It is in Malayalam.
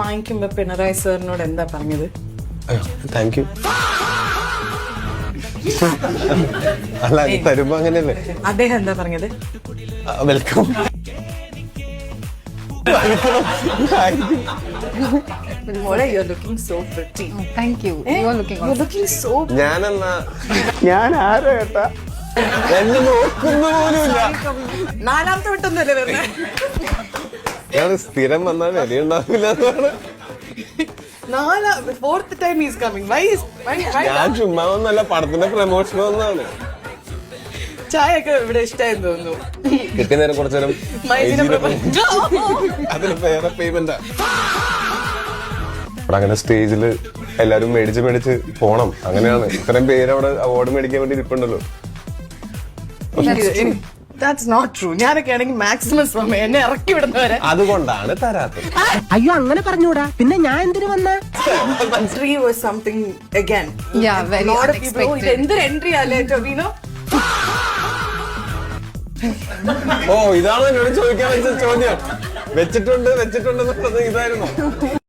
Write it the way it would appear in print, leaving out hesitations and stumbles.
വാങ്ങിക്കുമ്പോ പിണറായി സാറിനോട് എന്താ പറഞ്ഞത്? Thank you. അല്ല തരുമ്പോ അങ്ങനെയല്ലേ. അദ്ദേഹം എന്താ പറഞ്ഞത്? വെൽക്കം. മോളെ, you're looking so pretty. Thank you. You're looking so. ഞാനെന്നാ ഞാൻ ആരോ കേട്ടാ എന്നെ നോക്കുന്ന പോലുമില്ല. നാലാമത്തെ വട്ടൊന്നുമല്ലേ വരുന്നത്? ഞാൻ സ്ഥിരം വന്നാൽ വിലയുണ്ടാവില്ല എന്നാണ്. Fourth time he's coming. Why? ഞാൻ ചുമ്മാ ഒന്നല്ല, പടത്തിന്റെ പ്രമോഷൻ ഒന്നാണ്. ചായ ഒക്കെ ഇവിടെ ഇഷ്ടമായെന്ന് തോന്നുന്നു. കിട്ടിയ നേരം കുറച്ചേരം അതിന് വേറെ പേയ്മെന്റാ. അവിടെ അങ്ങനെ സ്റ്റേജില് എല്ലാരും മേടിച്ച് പോണം. അങ്ങനെയാണ് ഇത്രയും പേര് അവിടെ അവാർഡ് മേടിക്കാൻ വേണ്ടി ഇരിപ്പുണ്ടല്ലോ. That's not true. ഞാനൊക്കെ ആണെങ്കിൽ മാക്സിമം സമയം എന്നെ ഇറക്കി വിടുന്നവരെ. അതുകൊണ്ടാണ് തരാത്തത്. അയ്യോ അങ്ങനെ പറഞ്ഞൂടാ, പിന്നെ ഞാൻ എന്തിനു വന്ന? Entry was something again. Yeah, very unexpected. ഇത് എന്തൊരു എൻട്രി അല്ലേ ടൊവിനോ? ഓ, ഇതാണ് എന്നോട് ചോദിക്കാൻ വെച്ച ചോദ്യം. വെച്ചിട്ടുണ്ട് എന്നുള്ളത് ഇതായിരുന്നു.